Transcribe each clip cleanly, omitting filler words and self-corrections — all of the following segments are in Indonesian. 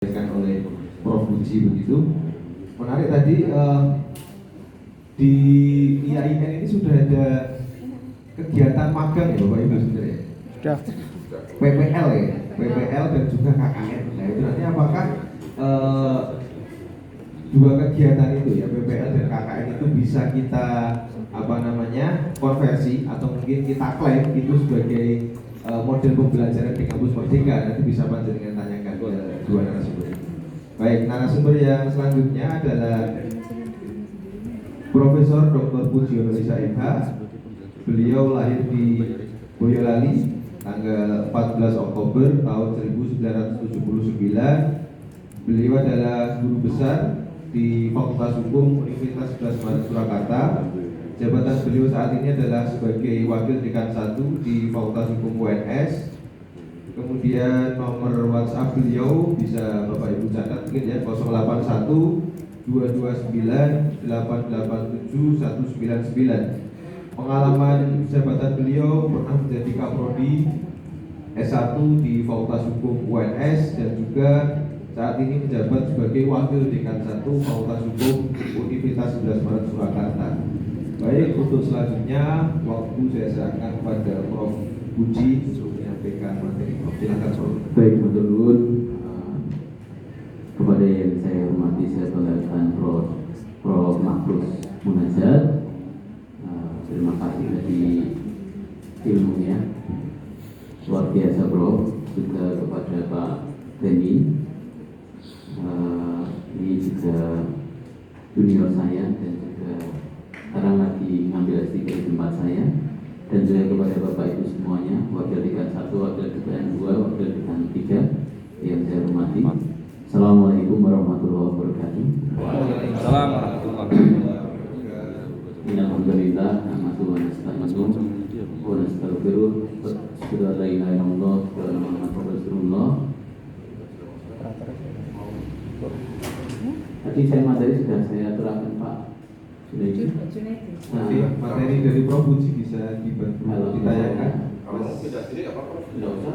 oleh Prof. Budi begitu. Menarik tadi di IAIN ini sudah ada kegiatan magang ya Bapak Ibu sebenarnya. Sudah. PPL ya, PPL dan juga KKN. Nah itu nanti apakah dua kegiatan itu ya PPL dan KKN itu bisa kita konversi atau mungkin kita klaim itu sebagai model pembelajaran di kampus Merdeka? Nanti bisa panjenengan tanyakan ke dua narasumber. Baik, narasumber yang selanjutnya adalah Profesor Dr. Pujiono Issa MH. Beliau lahir di Boyolali tanggal 14 Oktober tahun 1979. Beliau adalah guru besar di Fakultas Hukum Universitas 11 Maret Surakarta. Jabatan beliau saat ini adalah sebagai Wakil Dekan 1 di Fakultas Hukum UNS. Kemudian nomor WhatsApp beliau bisa Bapak Ibu catat mungkin ya, 081 229 887 199. Pengalaman jabatan beliau pernah menjadi Kaprodi S1 di Fakultas Hukum UNS dan juga saat ini menjabat sebagai Wakil Dekan 1 Fakultas Hukum Universitas 11 Maret Surakarta. Baik, untuk selanjutnya waktu saya serahkan kepada Prof. Budi untuk menyampaikan materi. Silakan Prof. Baik, betul. Kepada yang saya hormati, saya perkenalkan Prof. Mahfuz Munajat. Terima kasih tadi ilmunya luar biasa, Prof. Juga kepada Pak Beni. Ini juga junior saya dan juga sekarang lagi ngambil S3 di tempat saya, dan juga kepada Bapak Ibu semuanya, Wakil Dekan 1, Wakil Dekan 2, Wakil Dekan 3 yang saya hormati. Assalamualaikum warahmatullahi wabarakatuh. Waalaikumsalam warahmatullahi wabarakatuh. Alhamdulillah, nahmaduhu wa nastaghfiruh wa asyhadu an la ilaha illallah wa anna Muhammadar Rasulullah. Tadi saya materi sudah saya terangkan Pak Junaidi. Nanti materi dari Prof. Budi bisa dibantu ditanyakan. Tidak usah,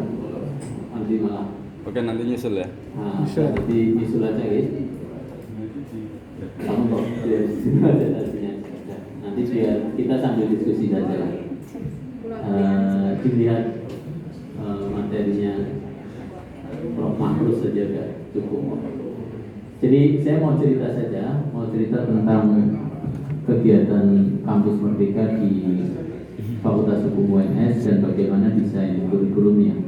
nanti malah. Oke, nanti nyusul ya. Nah, nanti nyusul aja ya. Kamu kok biar nyusul aja nantinya. Nanti biar kita sambil diskusi saja lah. Dilihat materinya Prof. Mahfuz saja sudah cukup. Jadi saya mau cerita tentang kegiatan kampus Merdeka di Fakultas Hukum UNS dan bagaimana desain kurikulumnya.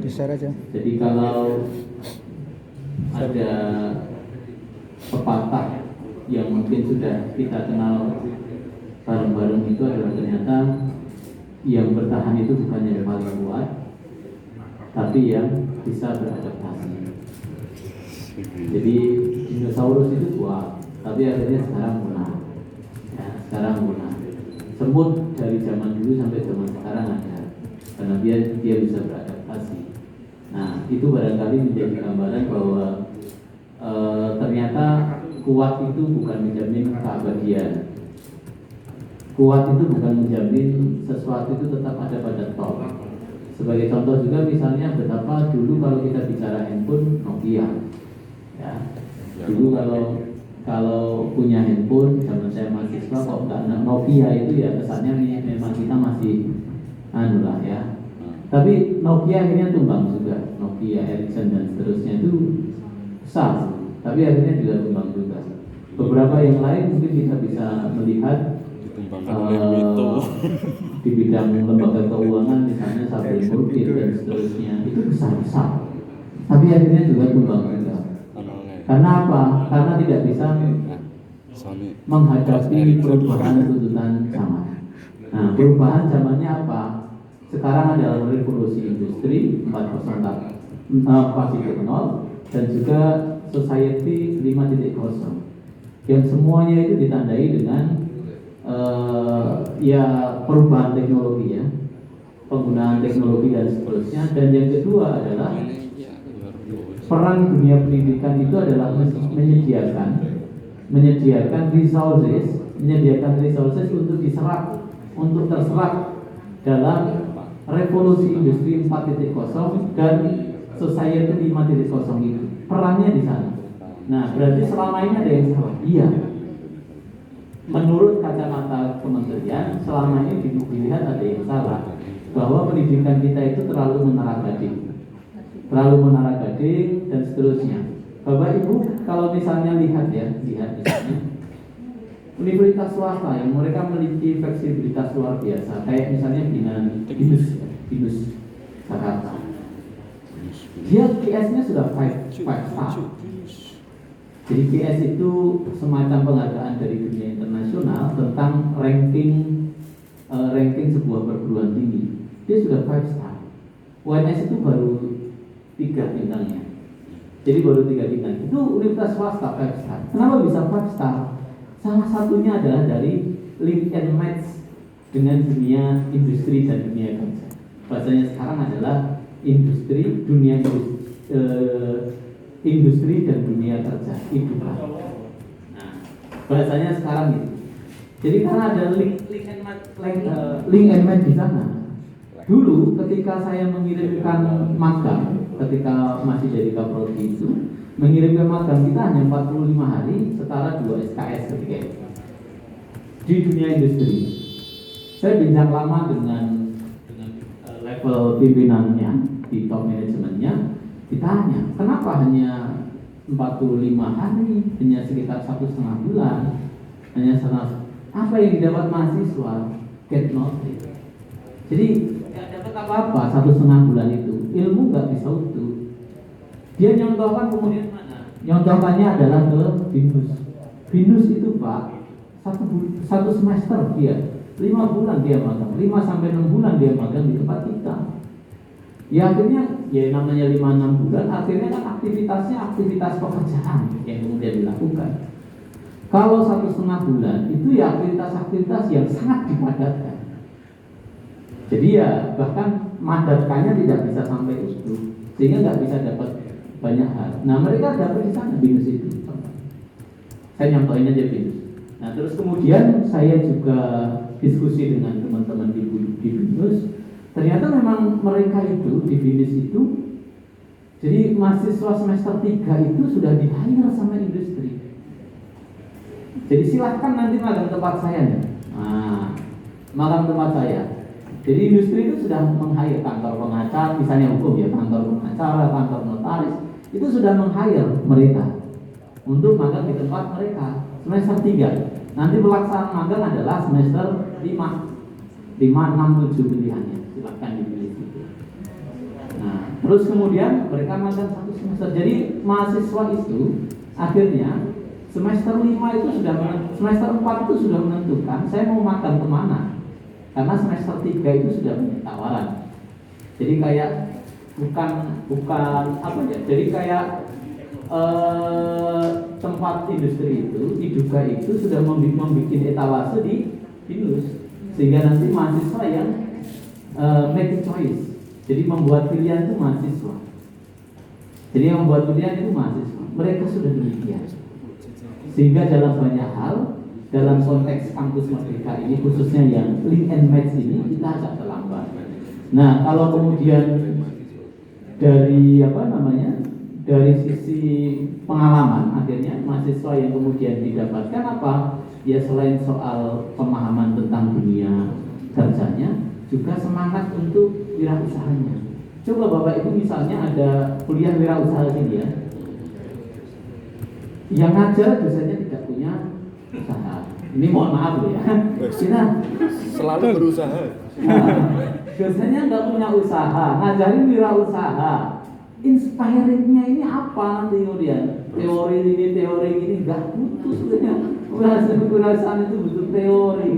Jadi kalau ada pepatah yang mungkin sudah kita kenal bareng-bareng itu adalah ternyata yang bertahan itu bukan yang paling kuat, tapi yang bisa beradaptasi. Jadi dinosaurus itu kuat, tapi akhirnya sekarang punah. Semut dari zaman dulu sampai zaman sekarang ada, karena dia bisa beradaptasi. Nah, itu barangkali menjadi gambaran bahwa ternyata kuat itu bukan menjamin keabadian. Kuat itu bukan menjamin sesuatu itu tetap ada pada top. Sebagai contoh juga misalnya betapa dulu kalau kita bicara handphone Nokia, ya. Dulu kalau punya handphone zaman saya mahasiswa kok nggak Nokia itu ya kesannya memang kita masih lah ya. Tapi Nokia akhirnya tumbang juga, Nokia, Ericsson dan seterusnya itu besar, tapi akhirnya juga tumbang juga. Beberapa yang lain mungkin kita bisa melihat di bidang lembaga keuangan misalnya Sabil Murtid dan seterusnya itu besar, tapi akhirnya juga tumbang juga. Karena apa? Karena tidak bisa menghadapi perubahan tuntutan zaman. Nah, perubahan zamannya apa? Sekarang adalah revolusi industri 4.0 dan juga society 5.0 yang semuanya itu ditandai dengan ya perubahan teknologi ya, penggunaan teknologi dan seterusnya. Dan yang kedua adalah peran dunia pendidikan itu adalah menyediakan resources untuk terserap dalam revolusi industri 4.0 dan society 5.0 itu. Perannya di sana. Nah, berarti selama ini ada yang salah. Iya. Menurut kacamata kementerian, selama ini dilihat ada yang salah, bahwa pendidikan kita itu terlalu menara-gading dan seterusnya. Bapak Ibu, kalau misalnya lihat misalnya universitas swasta yang mereka memiliki fleksibilitas luar biasa, kayak misalnya BINUS Jakarta. Dia QS-nya sudah 5 star. Jadi QS itu semacam penghargaan dari dunia internasional tentang ranking sebuah perguruan tinggi. Dia sudah 5 star. UNS itu baru 3 bintangnya. Jadi baru 3 bintang. Itu universitas swasta 5 star. Kenapa bisa 5 star? Salah satunya adalah dari link and match dengan dunia industri dan dunia kerja. Bahasanya sekarang adalah industri dan dunia kerja itu kan. Nah, bahasanya sekarang itu. Jadi karena ada link and match di sana. Dulu ketika saya mengirimkan magang, ketika masih jadi kaprodi itu, mengirimkan magang kita hanya 45 hari setara 2 SKS ketika itu. Di dunia industri. Saya bincang lama dengan level pimpinannya di top manajemennya, ditanya kenapa hanya 45 hari, hanya sekitar 1,5 bulan, hanya apa yang didapat mahasiswa? Get nothing. Jadi nggak dapat apa-apa 1,5 bulan itu, ilmu nggak bisa utuh. Dia nyontohkan kemudian mana? Nyontohkannya adalah ke BINUS itu Pak, satu semester dia 5 bulan dia magang, 5 sampai 6 bulan dia magang di tempat kita. Ya akhirnya ya namanya 5-6 bulan, akhirnya kan aktivitasnya aktivitas pekerjaan yang kemudian dilakukan. Kalau 1,5 bulan itu ya aktivitas-aktivitas yang sangat dipadatkan. Jadi ya bahkan mandatkannya tidak bisa sampai itu, sehingga nggak bisa dapat banyak hal. Nah mereka dapat di sana BINUS itu. Saya nyontohin aja BINUS. Nah terus kemudian saya juga diskusi dengan teman-teman di BINUS. Ternyata memang mereka itu di BINUS itu, jadi mahasiswa semester 3 itu sudah di-hire sama industri. Jadi silahkan nanti magang tempat saya nih. Nah, magang tempat saya. Jadi industri itu sudah meng-hire kantor pengacara, misalnya hukum ya, kantor pengacara, kantor notaris, itu sudah meng-hire mereka untuk magang di tempat mereka semester 3. Nanti pelaksanaan magang adalah semester 5, 6, 7 pilihannya. Silahkan dipilih itu. Nah, terus kemudian mereka magang 1 semester. Jadi mahasiswa itu akhirnya semester 5 itu semester 4 itu sudah menentukan saya mau magang kemana. Karena semester 3 itu sudah punya tawaran. Jadi kayak bukan apa ya? Jadi kayak tempat industri itu diduga itu sudah membuat etalase di BINUS, sehingga nanti mahasiswa yang make a choice. Jadi membuat pilihan itu mahasiswa. Jadi yang membuat pilihan itu mahasiswa. Mereka sudah demikian. Sehingga dalam banyak hal, dalam konteks kampus Merdeka ini khususnya yang link and match ini kita agak terlambat. Nah, kalau kemudian dari sisi pengalaman akhirnya mahasiswa yang kemudian didapatkan apa? Ya selain soal pemahaman tentang dunia kerjanya, juga semangat untuk wirausahanya. Coba Bapak Ibu misalnya ada kuliah wirausaha ini ya, yang ngajar dosennya tidak punya usaha. Ini mohon maaf loh ya, kita Selalu berusaha. dosennya nggak punya usaha, ngajarin wirausaha. Inspiringnya ini apa nanti kemudian? Teori ini nggak butuh sebenarnya. Wirausahaan itu butuh teori.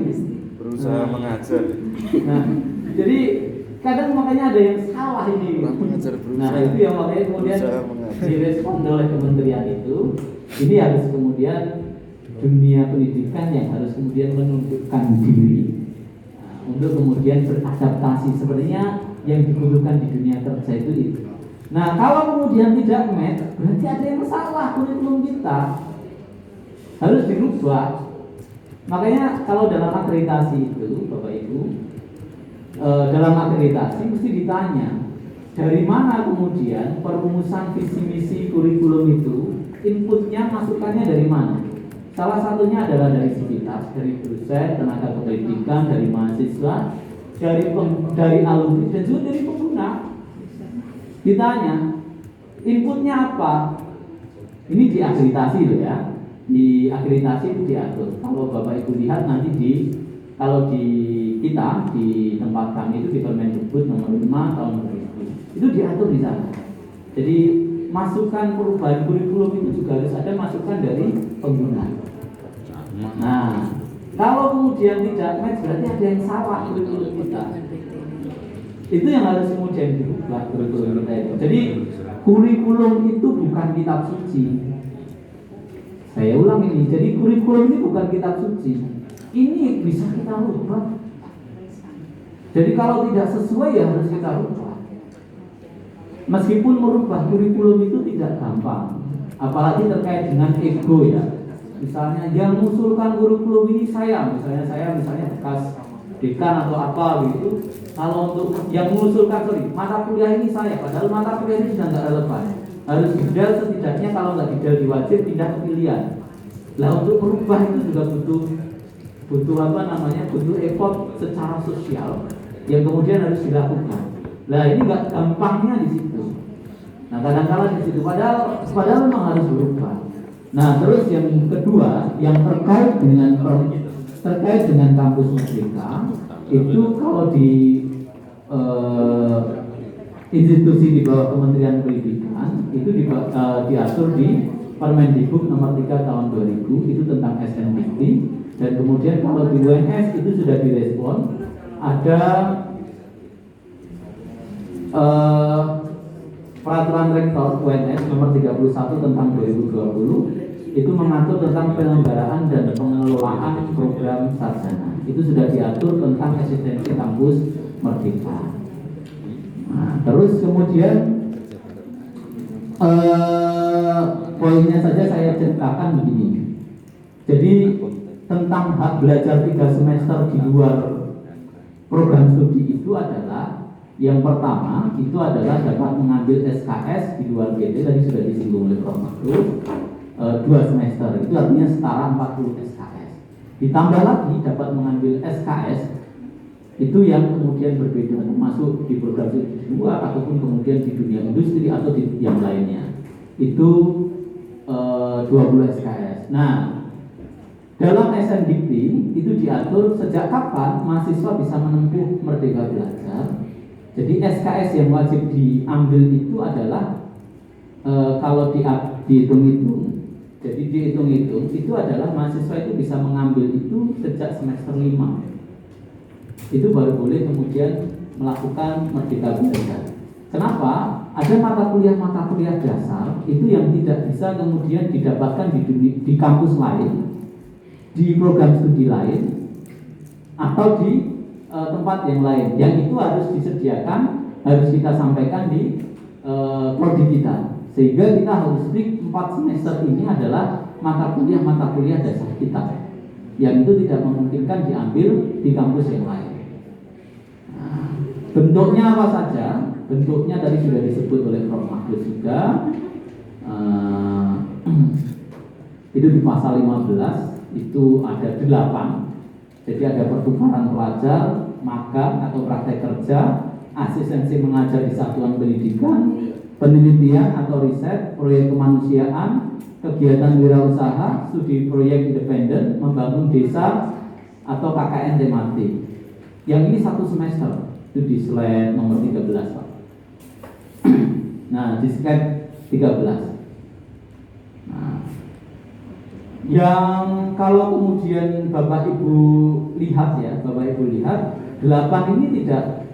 Berusaha mengajar. Nah, jadi kadang makanya ada yang salah ini. Nah itu yang makanya kemudian direspon oleh kementerian itu. Ini harus kemudian dunia pendidikan yang harus kemudian menunjukkan diri untuk kemudian beradaptasi. Sebenarnya yang dibutuhkan di dunia kerja itu. Nah kalau kemudian tidak match, berarti ada yang salah kurikulum kita, harus dirubah. Makanya kalau dalam akreditasi itu Bapak Ibu, dalam akreditasi mesti ditanya dari mana kemudian perumusan visi misi kurikulum itu inputnya, masukannya dari mana? Salah satunya adalah dari sivitas, dari dosen, tenaga kependidikan, dari mahasiswa, dari alumni, dan juga dari pengguna. Ditanya, inputnya apa? Ini diakreditasi loh ya. Di akreditasi itu diatur. Kalau Bapak Ibu lihat nanti kalau di kita di tempat kami itu di Permendikbud nomor 5 tahun 2000 itu diatur di sana. Jadi masukan perubahan kurikulum itu juga harus ada masukan dari pengguna. Nah, kalau kemudian tidak match berarti ada yang salah kurikulum kita. Itu yang harus kemudian dirubah kurikulum kita itu. Jadi kurikulum itu bukan kitab suci. Saya ulang ini, jadi kurikulum ini bukan kitab suci. Ini bisa kita rubah. Jadi kalau tidak sesuai ya harus kita rubah. Meskipun merubah kurikulum itu tidak gampang, apalagi terkait dengan ego ya. Misalnya yang mengusulkan kurikulum ini saya misalnya bekas dekan atau apa gitu. Kalau untuk yang mengusulkan mata kuliah ini saya, padahal mata kuliah ini sudah tidak relevan. Harus didal setidaknya, kalau nggak didal diwajib pindah ke pilihan. Nah untuk merubah itu juga butuh effort secara sosial yang kemudian harus dilakukan. Nah ini nggak gampangnya di situ. Nah kadang-kadang di situ padahal memang harus berubah. Nah terus yang kedua yang terkait dengan kampus Merdeka itu kalau di institusi di bawah Kementerian Pendidikan itu diatur di Permendikbud nomor 3 tahun 2000 itu tentang SNDikti, dan kemudian kalau di UNS itu sudah direspon ada peraturan rektor UNS nomor 31 tentang 2020 itu mengatur tentang penyelenggaraan dan pengelolaan program sarjana. Itu sudah diatur tentang eksistensi kampus Merdeka. Nah, terus kemudian poinnya saja saya ceritakan begini. Jadi tentang hak belajar 3 semester di luar program studi itu adalah yang pertama itu adalah dapat mengambil SKS di luar GT, tadi sudah disinggung oleh Prof. Makhluk, 2 semester itu artinya setara 40 SKS. Ditambah lagi dapat mengambil SKS itu yang kemudian berbeda, termasuk di program studi di luar ataupun kemudian di dunia industri atau di yang lainnya. Itu 20 SKS. Nah, dalam SNDikti itu diatur sejak kapan mahasiswa bisa menempuh Merdeka Belajar. Jadi SKS yang wajib diambil itu adalah kalau dihitung-hitung, jadi dihitung-hitung itu adalah mahasiswa itu bisa mengambil itu sejak semester 5. Itu baru boleh kemudian melakukan Merdeka Belajar. Kenapa? Ada mata kuliah dasar itu yang tidak bisa kemudian didapatkan di kampus lain, di program studi lain, atau di tempat yang lain. Yang itu harus disediakan, harus kita sampaikan di prodi kita. Sehingga kita harus speak 4 semester ini adalah mata kuliah dasar kita. Yang itu tidak memungkinkan diambil di kampus yang lain. Nah, bentuknya apa saja? Bentuknya tadi sudah disebut oleh Prof. Makhluk juga. Itu di pasal 15 itu ada 8. Jadi ada pertukaran pelajar, magang atau praktek kerja, asistensi mengajar di satuan pendidikan, penelitian atau riset, proyek kemanusiaan, kegiatan wirausaha, studi proyek independen, membangun desa atau KKN tematik. Yang ini 1 semester, itu di slide nomor 13 Pak. Nah di slide 13. Nah, yang kalau kemudian Bapak Ibu lihat 8 ini tidak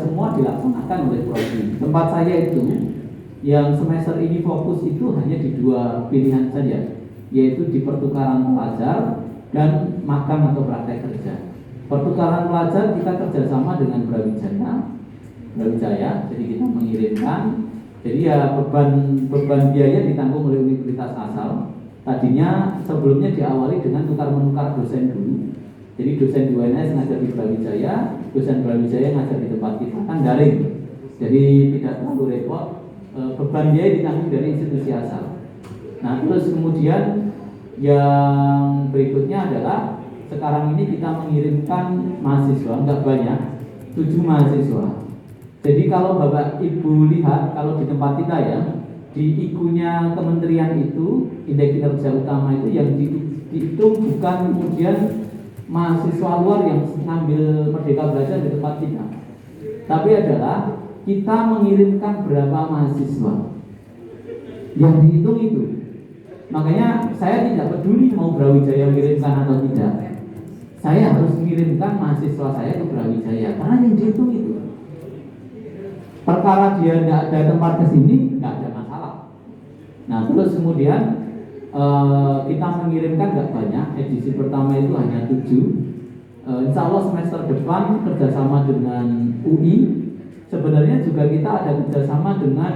semua dilaksanakan oleh prodi. Tempat saya itu yang semester ini fokus itu hanya di 2 pilihan saja, yaitu di pertukaran pelajar dan magang atau praktek kerja. Pertukaran pelajar kita kerjasama dengan Brawijaya, jadi kita mengirimkan. Jadi ya beban biaya ditanggung oleh universitas asal. Tadinya sebelumnya diawali dengan tukar-menukar dosen dulu. Jadi dosen di UNS ngajar di Brawijaya, dosen Brawijaya ngajar di tempat kita, kan daring. Jadi tidak terlalu repot. Beban biaya ditanggung dari institusi asal. Nah, terus kemudian yang berikutnya adalah sekarang ini kita mengirimkan mahasiswa, nggak banyak, 7 mahasiswa. Jadi kalau Bapak Ibu lihat, kalau di tempat kita ya, di IKU-nya kementerian itu, indeks kinerja utama itu yang dihitung bukan kemudian mahasiswa luar yang ngambil Merdeka Belajar di tempat kita, tapi adalah kita mengirimkan berapa mahasiswa yang dihitung itu. Makanya saya tidak peduli mau Brawijaya mengirimkan atau tidak, saya harus mengirimkan mahasiswa saya ke Brawijaya karena yang dihitung itu. Perkara dia tidak ada tempat ke sini nggak ada masalah. Nah, terus kemudian kita mengirimkan nggak banyak. Edisi pertama itu hanya 7. Insya Allah semester depan kerjasama dengan UI. Sebenarnya juga kita ada kerjasama dengan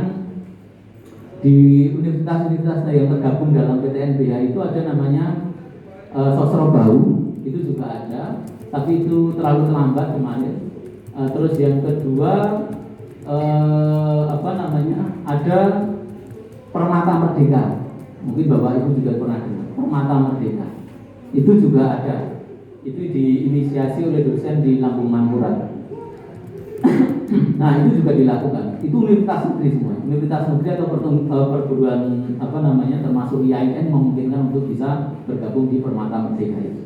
di universitas-universitas yang tergabung dalam PTNBH itu ada namanya Sosro Bau, itu juga ada, tapi itu terlalu terlambat kemarin. Terus yang kedua ada Permata Merdeka, mungkin Bapak Ibu juga pernah dengar Permata Merdeka, itu juga ada, itu diinisiasi oleh dosen di Lampung Mangkurat. Nah, itu juga dilakukan, itu universitas negeri semua, universitas negeri atau perguruan termasuk IAIN memungkinkan untuk bisa bergabung di Permata Merdeka itu.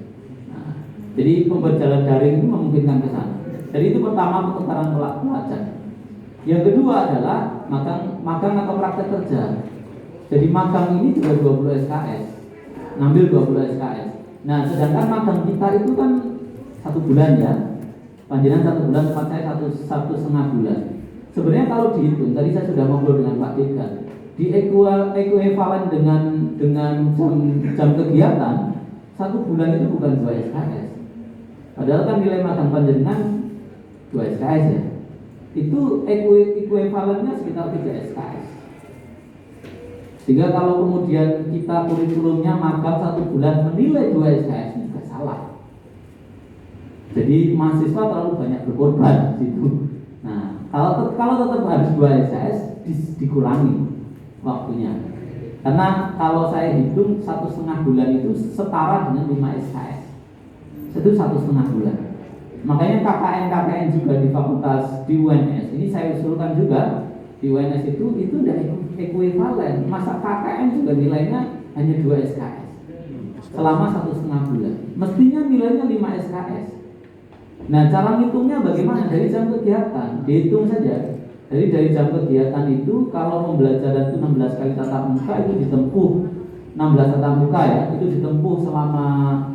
Nah, jadi pembelajaran daring itu memungkinkan ke sana. Jadi itu pertama pertukaran pelajar. Yang kedua adalah magang atau praktek kerja. Jadi magang ini juga 20 SKS, ngambil 20 SKS. Nah, sedangkan magang kita itu kan 1 bulan ya, panjenengan 1 bulan, tempat saya 1,5 bulan. Sebenarnya kalau dihitung, tadi saya sudah ngobrol dengan Pak Dekan, di ekuivalen dengan jam kegiatan 1 bulan itu bukan 2 SKS. Padahal kan nilai magang panjenengan 2 SKS ya. Itu ekuivalennya sekitar 3 SKS. Sehingga kalau kemudian kita kurikulumnya magang 1 bulan menilai 2 SKS juga salah. Jadi mahasiswa terlalu banyak berkorban di situ. Nah, kalau tetap harus 2 SKS dikurangi waktunya. Karena kalau saya hitung 1,5 bulan itu setara dengan 5 SKS. Itu 1,5 bulan. Makanya KKN juga di fakultas di UNS ini saya usulkan juga di UNS itu udah ekuivalen. Masa KKN juga nilainya hanya 2 SKS selama 1,5 bulan. Mestinya nilainya 5 SKS. Nah, cara ngitungnya bagaimana? Dari jam kegiatan dihitung saja. Jadi dari jam kegiatan itu kalau pembelajaran itu 16 kali tatap muka itu ditempuh 16 tatap muka ya, itu ditempuh selama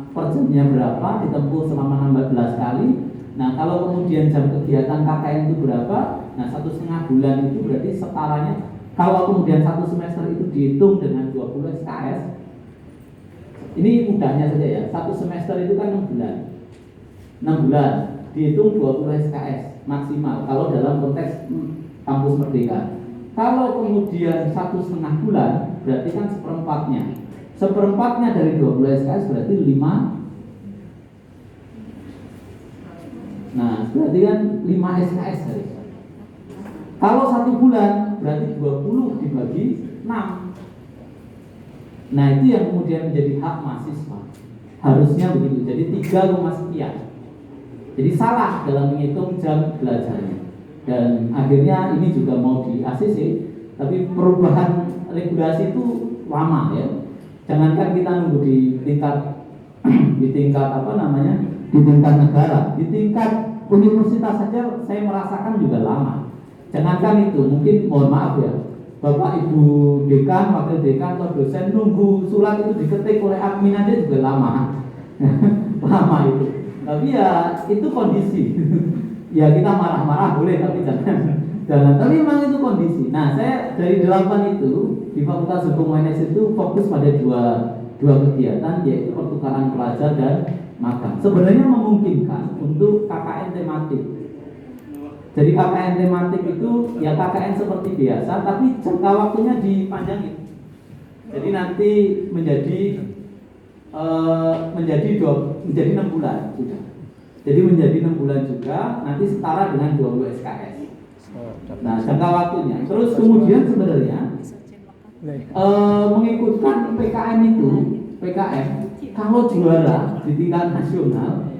per jamnya berapa, ditempuh selama 16 kali. Nah, kalau kemudian jam kegiatan KKN itu berapa? Nah, 1,5 bulan itu berarti setaranya. Kalau kemudian 1 semester itu dihitung dengan 20 SKS, ini mudahnya saja ya. 1 semester itu kan 6 bulan. 6 bulan dihitung 20 SKS maksimal kalau dalam konteks kampus Merdeka. Kalau kemudian 1,5 bulan berarti kan seperempatnya dari 20 SKS berarti 5. Nah, berarti kan 5 SKS hari. Kalau 1 bulan berarti 20 dibagi 6. Nah, itu yang kemudian menjadi hak mahasiswa. Harusnya begitu. Jadi 3, sekian. Jadi salah dalam menghitung jam belajarnya. Dan akhirnya ini juga mau di ACC, tapi perubahan regulasi itu lama ya. Jangankan kita nunggu di tingkat di tingkat negara, di tingkat universitas saja saya merasakan juga lama. Jangankan itu, mungkin mohon maaf ya, Bapak Ibu dekan, wakil dekan atau dosen nunggu surat itu diketik oleh admin aja juga lama. Lama itu. Tapi ya itu kondisi. Ya kita marah-marah boleh, tapi jangan. Tapi memang itu kondisi. Nah, saya dari 8 itu di Fakultas Hukum UNS itu fokus pada dua kegiatan, yaitu pertukaran pelajar dan magang. Sebenarnya memungkinkan untuk KKN tematik. Jadi KKN tematik itu ya KKN seperti biasa, tapi jangka waktunya dipanjangin. Jadi nanti menjadi 6 bulan sudah. Jadi menjadi 6 bulan juga, nanti setara dengan 20 SKS. Nah, jangka waktunya. Terus kemudian sebenarnya mengikutkan PKM itu, PKM kalau juara di tingkat nasional.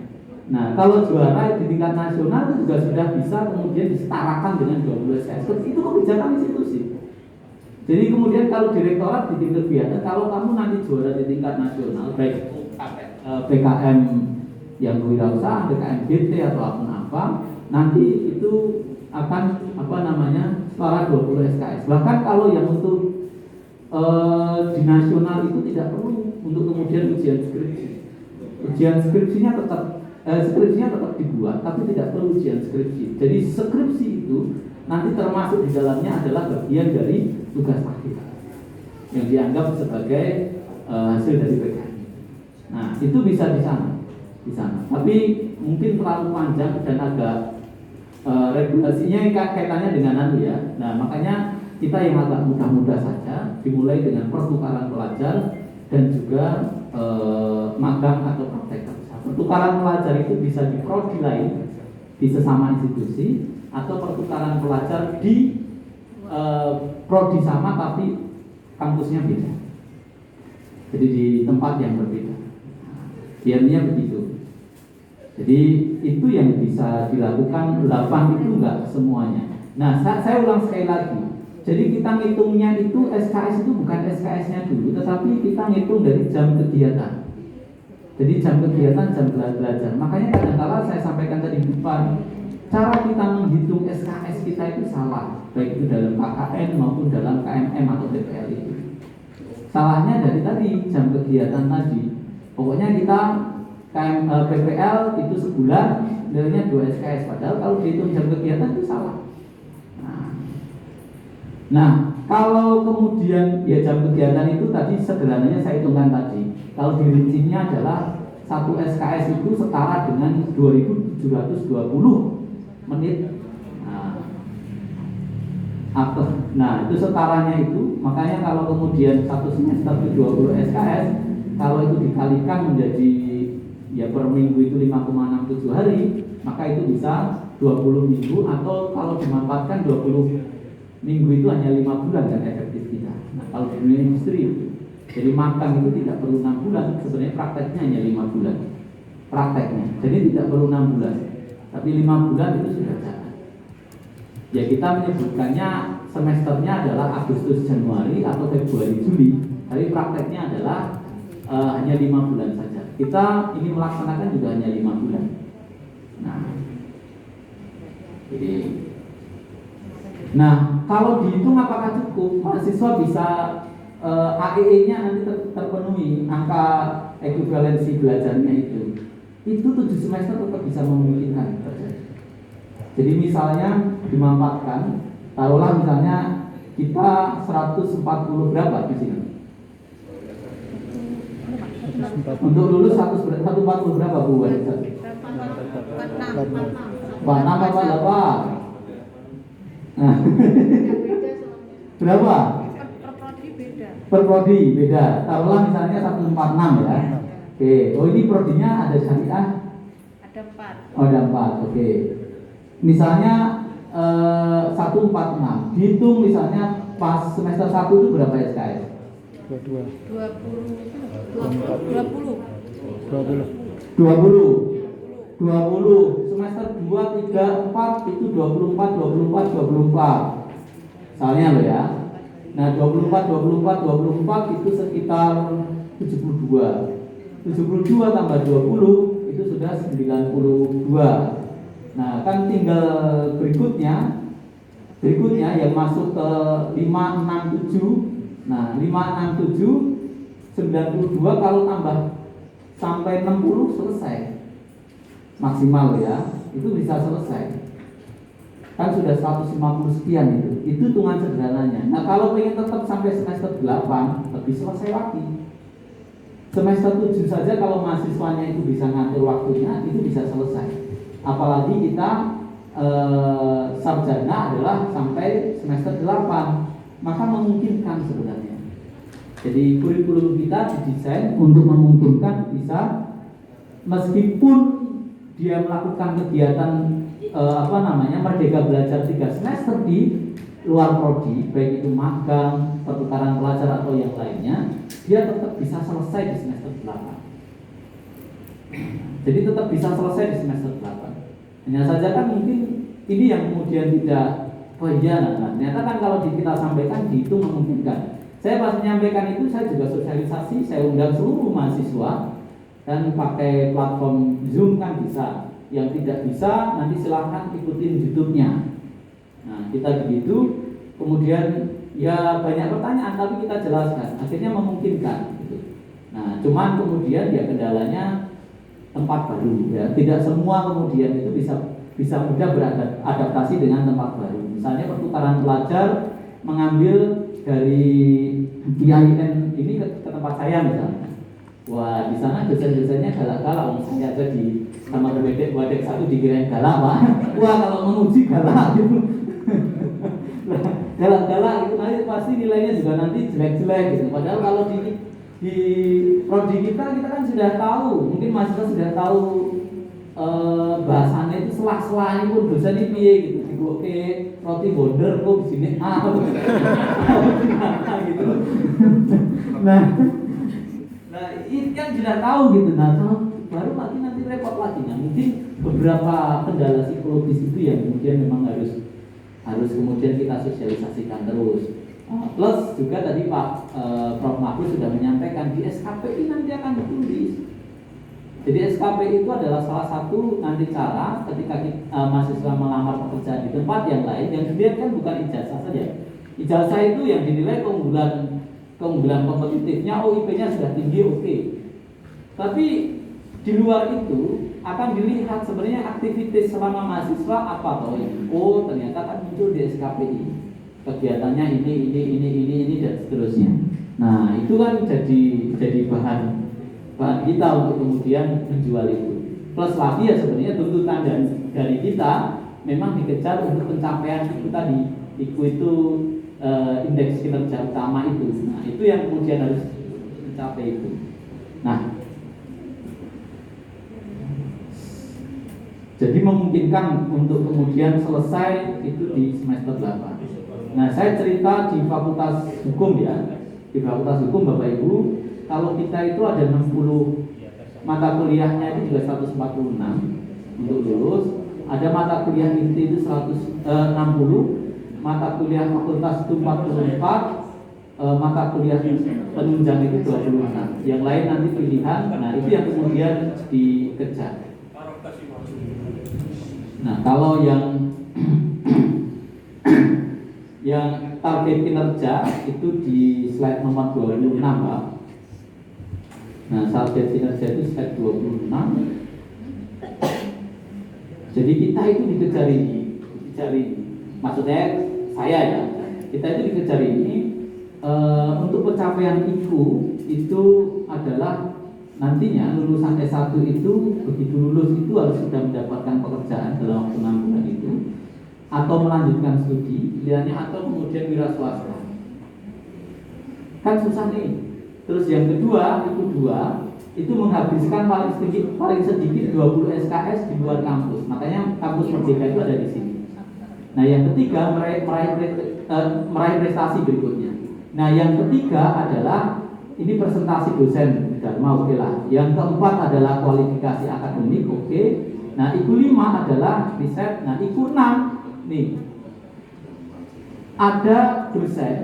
Nah, kalau juara di tingkat nasional itu juga sudah bisa kemudian disetarakan dengan 12 SKS. Itu kebijakan institusi. Jadi kemudian kalau direktorat bikin kegiatan, kalau kamu nanti juara di tingkat nasional, baik PKM yang wirausaha, PKM BT atau apa, nanti itu akan setara 20 SKS. Bahkan kalau yang untuk di nasional itu tidak perlu untuk kemudian ujian skripsi. Ujian skripsinya tetap dibuat, tapi tidak perlu ujian skripsi. Jadi skripsi itu nanti termasuk di dalamnya adalah bagian dari tugas akhir yang dianggap sebagai hasil dari PKM. Nah, itu bisa di sana. Tapi mungkin terlalu panjang dan agak regulasinya kaitannya dengan ya. Nah, makanya kita yang agak mudah-mudah saja, dimulai dengan pertukaran pelajar dan juga magang atau praktek kerja. Pertukaran pelajar itu bisa di prodi lain, di sesama institusi, atau pertukaran pelajar di prodi sama tapi kampusnya beda. Jadi di tempat yang berbeda. Biasanya begitu. Jadi itu yang bisa dilakukan. 8 itu enggak semuanya. Nah, saya ulang sekali lagi. Jadi kita ngitungnya itu SKS itu bukan SKS-nya dulu, tetapi kita ngitung dari jam kegiatan. Jadi jam kegiatan, jam belajar. Makanya kadang-kala saya sampaikan tadi di depan, cara kita menghitung SKS kita itu salah, baik itu dalam KKN maupun dalam KMM atau TPL itu. Salahnya dari tadi jam kegiatan tadi. Pokoknya kita PPL itu sebulan nilainya 2 SKS, padahal kalau dihitung jam kegiatan itu salah. Nah, kalau kemudian ya jam kegiatan itu tadi sederhananya saya hitungkan tadi. Kalau dirincinya adalah 1 SKS itu setara dengan 2.720 menit. Nah, itu setaranya itu. Makanya kalau kemudian 1 semester itu 20 SKS, kalau itu dikalikan menjadi ya per minggu itu 5,67 hari, maka itu bisa 20 minggu, atau kalau dimanfaatkan 20 minggu itu hanya 5 bulan kan efektif kita. Nah, kalau di dunia industri itu, jadi magang itu tidak perlu 6 bulan, sebenarnya prakteknya hanya 5 bulan. Prakteknya, jadi tidak perlu 6 bulan, tapi 5 bulan itu sudah jalan. Ya kita menyebutkannya semesternya adalah Agustus Januari atau Februari Juli, tapi prakteknya adalah hanya 5 bulan saja. Kita ini melaksanakan juga hanya 5 bulan. Nah, kalau dihitung apakah cukup, mahasiswa bisa AEE-nya nanti terpenuhi, angka ekuivalensi belajarnya itu 7 semester tetap bisa memungkinkan terjadi. Jadi misalnya dimanfaatkan, taruhlah misalnya kita 140 berapa di sini? Untuk lulus 140 berapa Bu? 46 apa 8? Nah, berapa? Per prodi beda. Taruhlah misalnya 146 ya. Oke. Oh, ini prodinya ada syariah? Ada 4. Oh, ada 4. Oke. Misalnya 146. Dihitung misalnya pas semester 1 itu berapa SKS? 20 semester 2, 3, 4 itu 24 misalnya loh ya. Nah 24 itu sekitar 72 tambah 20 itu sudah 92. Nah kan tinggal berikutnya yang masuk ke 567. Nah 567 92 kalau tambah sampai 60 selesai maksimal ya, itu bisa selesai. Kan sudah 150 sekian itu hitungan sederhananya. Nah kalau pengen tetap sampai semester 8 lebih selesai lagi. Semester 7 saja kalau mahasiswanya itu bisa ngatur waktunya itu bisa selesai. Apalagi kita sarjana adalah sampai semester 8, maka memungkinkan sebenarnya. Jadi kurikulum kita didesain untuk memungkinkan bisa meskipun dia melakukan kegiatan Merdeka Belajar 3 semester di luar prodi, baik itu magang, pertukaran pelajar atau yang lainnya, dia tetap bisa selesai di semester 8. Jadi tetap bisa selesai di semester 8. Hanya saja kan mungkin ini yang kemudian tidak, oh iya, nah, ternyata kan kalau kita sampaikan dihitung memungkinkan. Saya pas menyampaikan itu saya juga sosialisasi, saya undang seluruh mahasiswa dan pakai platform Zoom kan bisa. Yang tidak bisa nanti silahkan ikutin YouTube-nya. Nah kita begitu, kemudian ya banyak pertanyaan tapi kita jelaskan, akhirnya memungkinkan. Gitu. Nah cuman kemudian ya kendalanya tempat baru ya, tidak semua kemudian itu bisa mudah beradaptasi dengan tempat baru. Misalnya pertukaran pelajar mengambil dari IAIN ini ke tempat saya misalnya. Wah di sana dosen-dosennya galak-galak, saya aja di sama Wadek 1 dikirain galak Pak. Wah kalau menguji galak gitu. Galak-galak itu nanti pasti nilainya juga nanti jelek-jelek gitu. Padahal kalau di prodi kita kan sudah tahu, mungkin mahasiswa sudah tahu bahasannya itu selah-selah ini pun dosen ini piye gitu. Oke, roti border kok di sini gitu. Nah, ini kan sudah tahu gitu. Nah, kalau baru nanti repot lagi. Nah, mungkin beberapa kendala psikologis itu yang kemudian memang harus kemudian kita sosialisasikan terus. Plus juga tadi Pak Prof Mahfud sudah menyampaikan di SKPI nanti akan ditulis. Jadi SKPI itu adalah salah satu nanti cara ketika mahasiswa melamar pekerjaan di tempat yang lain yang dilihat kan bukan ijazah saja. Ijazah itu yang dinilai keunggulan kompetitifnya, oh IP-nya sudah tinggi, oke. Tapi di luar itu akan dilihat sebenarnya aktivitas selama mahasiswa apa toh ini. Oh ternyata kan muncul di SKPI kegiatannya ini dan seterusnya. Nah itu kan jadi bahan kita untuk kemudian menjual itu. Plus lagi ya sebenarnya tuntutan dari kita memang dikejar untuk pencapaian itu tadi. Itu indeks kinerja utama itu. Nah, itu yang kemudian harus dicapai itu. Nah, jadi memungkinkan untuk kemudian selesai itu di semester 8. Nah, saya cerita di Fakultas Hukum ya. Di Fakultas Hukum Bapak Ibu, kalau kita itu ada 60 mata kuliahnya itu juga 146 untuk lulus. Ada mata kuliah inti itu 160, mata kuliah fakultas itu 44, mata kuliah penunjang itu 26. Yang lain nanti pilihan. Nah itu yang kemudian dikejar. Nah kalau yang target kinerja itu di slide nomor 26 Pak. Nah target kinerja itu slide 26. Jadi kita itu dikejar ini, maksudnya saya ya, kita itu dikejar ini untuk pencapaian itu adalah nantinya lulusan S1 itu begitu lulus itu harus sudah mendapatkan pekerjaan dalam waktu 6 bulan itu, atau melanjutkan studi pilihannya, atau kemudian wira swasta. Kan susah nih. Terus yang kedua itu menghabiskan paling sedikit 20 SKS di luar kampus. Makanya kampus Merdeka itu ada di sini. Nah, yang ketiga meraih prestasi berikutnya. Nah, yang ketiga adalah ini presentasi dosen Dharma, oke lah. Yang keempat adalah kualifikasi akademik, oke. Nah, IKU 5 adalah riset. Nah, IKU 6 nih ada dosen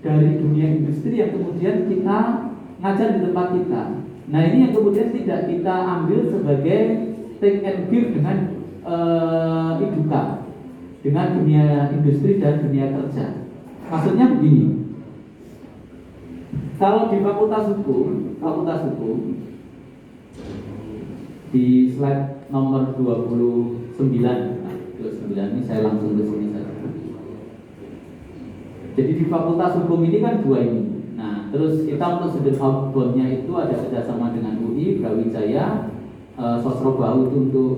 dari dunia industri yang kemudian kita ngajar di tempat kita. Nah ini yang kemudian tidak kita ambil sebagai take and give dengan Iduka, dengan dunia industri dan dunia kerja. Maksudnya begini, kalau di Fakultas Hukum di slide nomor 29 ini saya langsung ke sini saja. Jadi di Fakultas Hukum ini kan dua ini. Nah, terus kita untuk student outbound-nya itu ada kerjasama dengan UI, Brawijaya, Sosrobahu itu untuk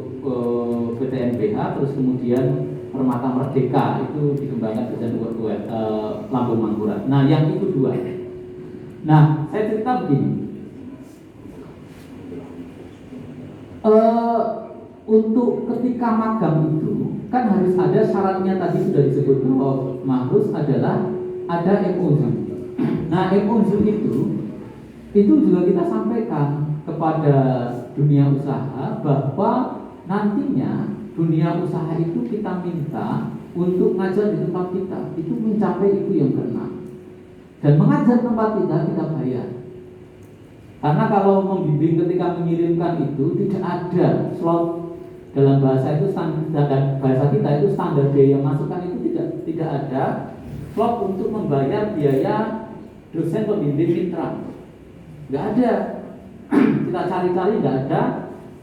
PTNBH, terus kemudian Permata Merdeka itu dikembangkan dosen Lampung Mangkurat. Nah, yang itu dua. Nah, saya cerita begini. untuk ketika magang itu kan harus ada syaratnya, tadi sudah disebut bahwa harus adalah ada MOU. Nah, MOU itu juga kita sampaikan kepada dunia usaha bahwa nantinya dunia usaha itu kita minta untuk ngajar di tempat kita itu mencapai itu yang keenam, dan mengajar tempat kita bayar. Karena kalau membimbing ketika mengirimkan itu tidak ada slot, dalam bahasa itu standar, bahasa kita itu standar biaya masukan itu tidak ada slot untuk membayar biaya dosen pembimbing mitra, nggak ada. Kita cari-cari nggak ada.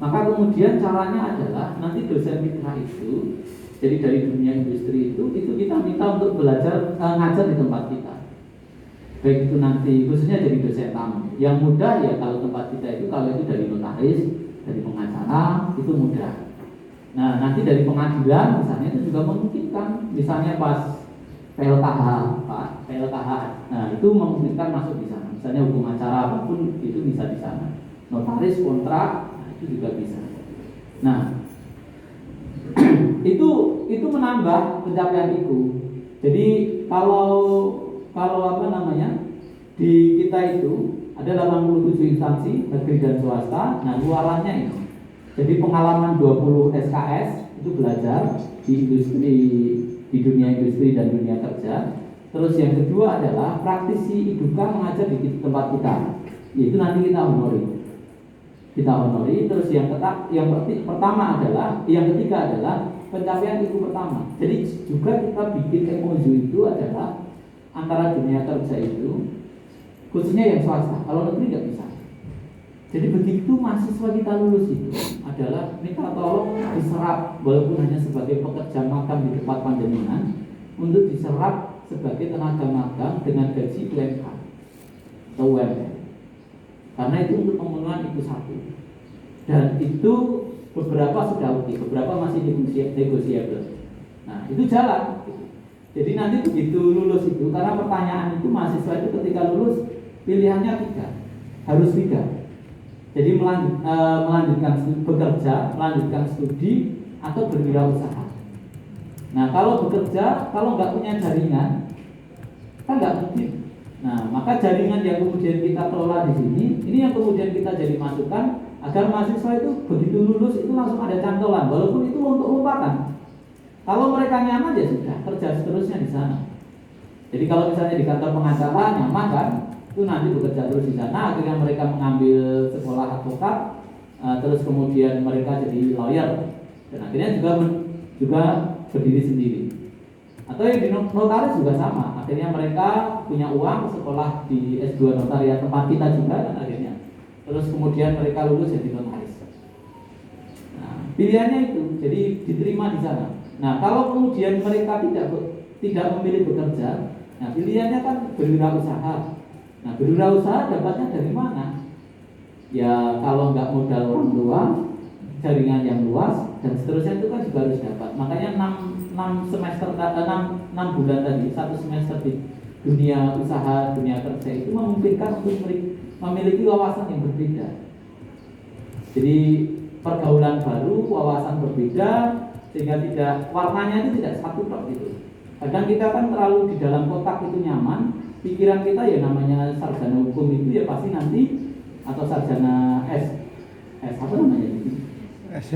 Maka kemudian caranya adalah nanti dosen mitra itu, jadi dari dunia industri itu kita minta untuk belajar ngajar di tempat kita. Baik itu nanti khususnya jadi dosen tamu. Yang mudah ya kalau tempat kita itu, kalau itu dari notaris, dari pengacara itu mudah. Nah, nanti dari pengadilan misalnya itu juga memungkinkan. Misalnya pas PLKH, Pak, PLKH. Nah, itu memungkinkan masuk di sana. Misalnya hukum acara apapun itu bisa di sana. Notaris, kontrak, nah, itu juga bisa. Nah, itu menambah pencapaian itu. Jadi kalau apa namanya, di kita itu ada 87 instansi negeri dan swasta. Nah, luarannya itu. Jadi pengalaman 20 SKS itu belajar di industri, di dunia industri dan dunia kerja. Terus yang kedua adalah praktisi IDUKA mengajar di tempat kita. Yaitu nanti kita honori. Terus yang pertama adalah, yang ketiga adalah pencapaian itu pertama. Jadi juga kita bikin MOU itu adalah antara dunia kerja itu, khususnya yang swasta. Kalau negeri nggak bisa. Jadi begitu mahasiswa kita lulus itu adalah minta tolong diserap, walaupun hanya sebagai pekerja magang di tempat panjenengan, untuk diserap sebagai tenaga magang dengan gaji UMK atau UMR. Karena itu untuk pemenuhan itu satu. Dan itu beberapa sudah oke, beberapa masih negosiable. Nah, itu jalan. Jadi nanti begitu lulus itu, karena pertanyaan itu mahasiswa itu ketika lulus pilihannya 3, harus 3. Jadi melanjutkan bekerja, melanjutkan studi, atau berwirausaha. Nah, kalau bekerja, kalau nggak punya jaringan, kan nggak mungkin. Nah, maka jaringan yang kemudian kita kelola di sini, ini yang kemudian kita jadi masukan agar mahasiswa itu begitu lulus itu langsung ada cantolan, walaupun itu untuk lompatan. Kalau mereka nyaman ya sudah, kerja seterusnya di sana. Jadi kalau misalnya di kantor pengacara nyaman kan, itu nanti bekerja terus di sana. Akhirnya mereka mengambil sekolah advokat, terus kemudian mereka jadi lawyer, dan akhirnya juga berdiri sendiri. Atau yang di notaris juga sama. Akhirnya mereka punya uang, sekolah di S2 notariat tempat kita juga, dan akhirnya terus kemudian mereka lulus jadi notaris. Nah, pilihannya itu, jadi diterima di sana. Nah, kalau kemudian mereka tidak memilih bekerja, nah pilihannya kan berwirausaha. Nah, berwirausaha dapatnya dari mana? Ya kalau nggak modal orang tua, jaringan yang luas, dan seterusnya itu kan juga harus dapat. Makanya 6 bulan tadi, 1 semester di dunia usaha, dunia kerja itu memungkinkan untuk memiliki wawasan yang berbeda. Jadi pergaulan baru, wawasan berbeda, sehingga warnanya itu tidak satu tok gitu. Kadang kita kan terlalu di dalam kotak itu nyaman, pikiran kita ya namanya sarjana hukum itu ya pasti nanti, atau sarjana apa namanya itu? SH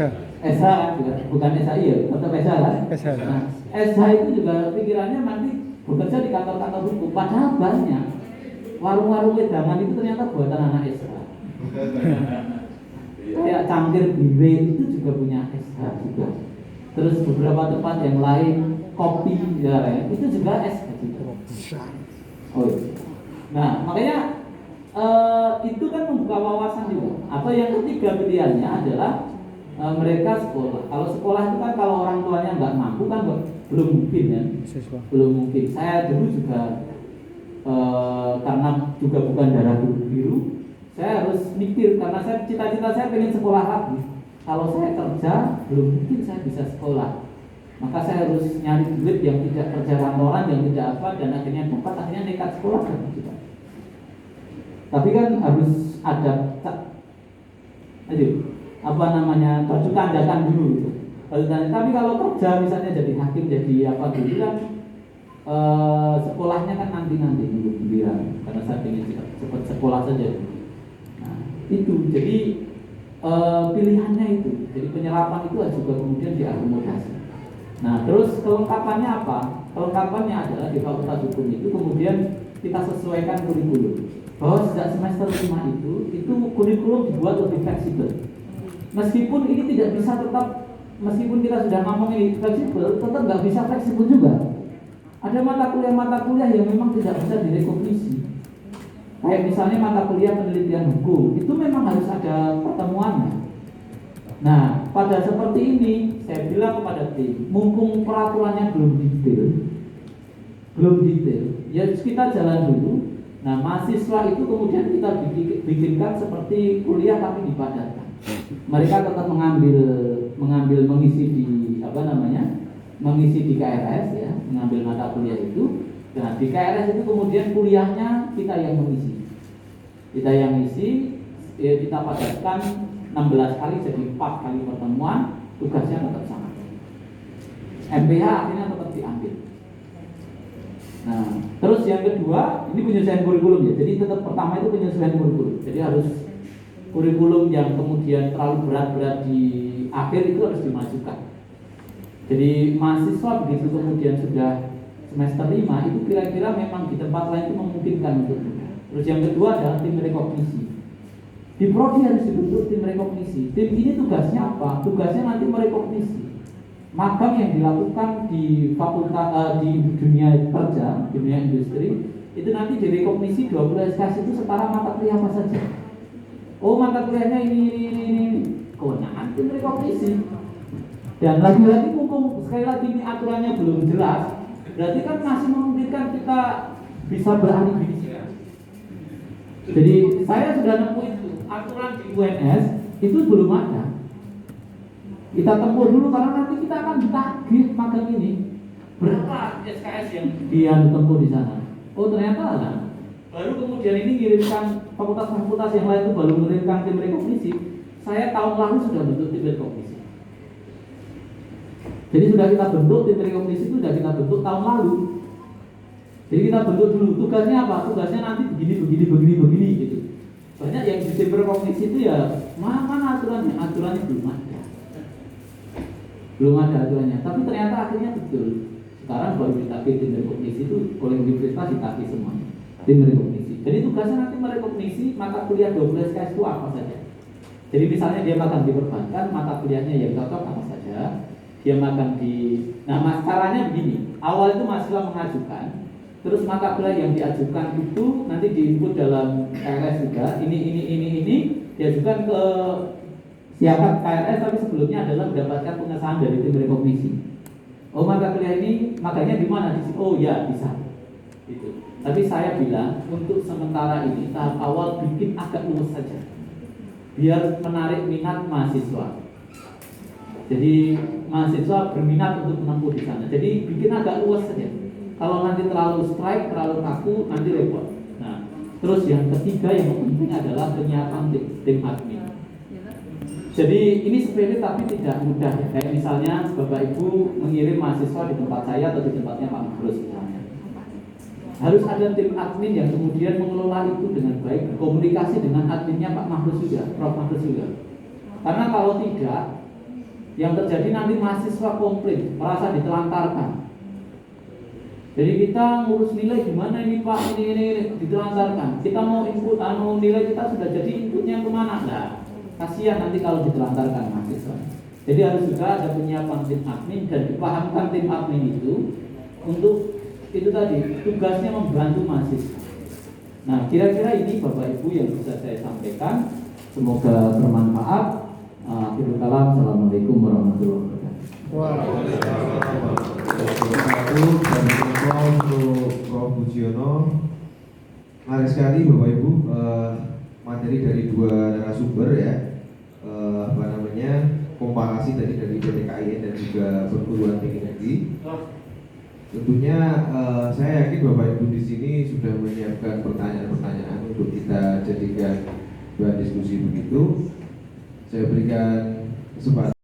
kan juga, bukan SHI ya, tetap SH kan? Nah, SH itu juga pikirannya nanti bekerja di kantor-kantor hukum, padahal banyak warung-warung wedangan itu ternyata buatan anak SH. Kayak cangkir biwe itu juga punya SH juga. Terus beberapa tempat yang lain, kopi ya, itu juga SH juga. Oh iya. Nah, makanya itu kan membuka wawasan juga. Atau yang ketiga pilihannya adalah mereka sekolah. Kalau sekolah itu kan kalau orang tuanya nggak mampu kan belum mungkin ya. Belum mungkin. Saya dulu juga karena juga bukan darah biru, saya harus mikir karena cita-cita saya pengen sekolah lagi. Kalau saya kerja belum mungkin saya bisa sekolah. Maka saya harus nyari duit yang tidak kerja kantoran, yang tidak apa, dan akhirnya nekat sekolah kan juga. Tapi kan harus ada apa namanya baju tandakan dulu gitu. Baju tanda. Tapi kalau kerja misalnya jadi hakim jadi apa dulu kan sekolahnya kan nanti nunggu giliran karena saya ingin cepat sekolah saja. Nah, itu jadi pilihannya itu. Jadi penyerapan itu juga kemudian diakomodasi. Nah, terus kelengkapannya apa? Kelengkapannya adalah di Fakultas Hukum itu kemudian kita sesuaikan kurikulum. Bahwa sejak semester 5 itu kurikulum dibuat lebih fleksibel. Meskipun ini tidak bisa tetap, meskipun kita sudah ngomong ini fleksibel, tetap nggak bisa fleksibel juga. Ada mata kuliah yang memang tidak bisa direkognisi. Kayak misalnya mata kuliah penelitian hukum, itu memang harus ada pertemuannya. Nah, pada seperti ini, saya bilang kepada tim, mumpung peraturannya belum detail, ya kita jalan dulu. Nah, mahasiswa itu kemudian kita bikinkan seperti kuliah tapi dipadatkan. Mereka tetap mengambil mengisi di mengisi di KRS ya, mengambil mata kuliah itu. Nah, di KRS itu kemudian kuliahnya kita yang mengisi. Kita yang isi, ya, kita padatkan 16 kali jadi 4 kali pertemuan, tugasnya tetap sama. MPH akhirnya tetap diambil. Nah, terus yang kedua, ini penyesuaian kurikulum ya. Jadi tetap pertama itu penyesuaian kurikulum. Jadi harus kurikulum yang kemudian terlalu berat-berat di akhir itu harus dimajukan. Jadi mahasiswa begitu kemudian sudah semester 5 itu kira-kira memang di tempat lain itu memungkinkan untuk itu. Terus yang kedua adalah tim rekognisi. Di prodi harus dibentuk tim rekognisi. Tim ini tugasnya apa? Tugasnya nanti merekognisi magang yang dilakukan di fakultas di dunia kerja, dunia industri, itu nanti direkognisi 20 SKS itu setara mata kuliah apa saja. Oh, mata kuliahnya ini. Kewenangan tim rekognisi. Dan lagi-lagi mumpung sekali lagi ini aturannya belum jelas, berarti kan masih memungkinkan kita bisa beralih bisnis. Jadi saya sudah nemu itu aturan di UNS itu belum ada. Kita tempuh dulu karena nanti kita akan ditagih magang ini. Berapa SKS yang dia tempuh di sana? Oh, ternyata ada. Baru kemudian ini ngirimkan fakultas-fakultas yang lain itu baru mengirimkan tim rekognisi. Saya tahun lalu sudah bentuk tim rekognisi. Jadi sudah kita bentuk tim rekognisi itu sudah kita bentuk tahun lalu. Jadi kita bentuk dulu. Tugasnya apa? Tugasnya nanti begini gitu. Banyak yang di tim rekognisi itu ya mana aturannya? Aturannya belum ada. Belum ada aturannya. Tapi ternyata akhirnya betul. Sekarang baru ditagih tim rekognisi itu oleh universitas ditagih semuanya. Tim rekognisi. Jadi tugasnya nanti merekognisi mata kuliah 12 SKS itu apa saja. Jadi misalnya dia magang di perbankan, mata kuliahnya yang cocok apa saja. Dia magang di, nah caranya begini. Awal itu mahasiswa mengajukan, terus mata kuliah yang diajukan itu nanti diinput dalam KRS juga. Ini diajukan ke siapa KRS, tapi sebelumnya adalah mendapatkan pengesahan dari tim rekognisi. Oh, mata kuliah ini makanya di mana? Oh ya bisa. Gitu. Tapi saya bilang untuk sementara ini tahap awal bikin agak luas saja, biar menarik minat mahasiswa. Jadi mahasiswa berminat untuk menempuh di sana. Jadi bikin agak luas saja. Kalau nanti terlalu strike, terlalu kaku, nanti repot. Nah, terus yang ketiga yang penting adalah penyiapan tim admin. Jadi ini sepele tapi tidak mudah ya. Kayak misalnya Bapak Ibu mengirim mahasiswa di tempat saya atau di tempatnya Pak Mahrus misalnya. Harus ada tim admin yang kemudian mengelola itu dengan baik, berkomunikasi dengan adminnya Pak Mahrus juga, Prof Mahrus juga. Karena kalau tidak, yang terjadi nanti mahasiswa komplain, merasa ditelantarkan. Jadi kita ngurus nilai gimana ini Pak, ini ditelantarkan. Kita mau input, nilai kita sudah jadi inputnya kemana? Nah, kasihan nanti kalau ditelantarkan mahasiswa. Jadi harus juga ada penyiapan tim admin dan dipahamkan tim admin itu untuk itu tadi tugasnya membantu mahasiswa. Nah, kira-kira ini Bapak Ibu yang bisa saya sampaikan. Semoga bermanfaat. Akhirul kalam, assalamualaikum warahmatullahi wabarakatuh. Dan untuk Prof Bujiono, menarik sekali Bapak Ibu materi dari dua narasumber ya, komparasi tadi dari PTKIN dan juga perguruan tinggi negeri. Tentunya saya yakin Bapak Ibu di sini sudah menyiapkan pertanyaan-pertanyaan untuk kita jadikan bahan diskusi begitu. Saya berikan kesempatan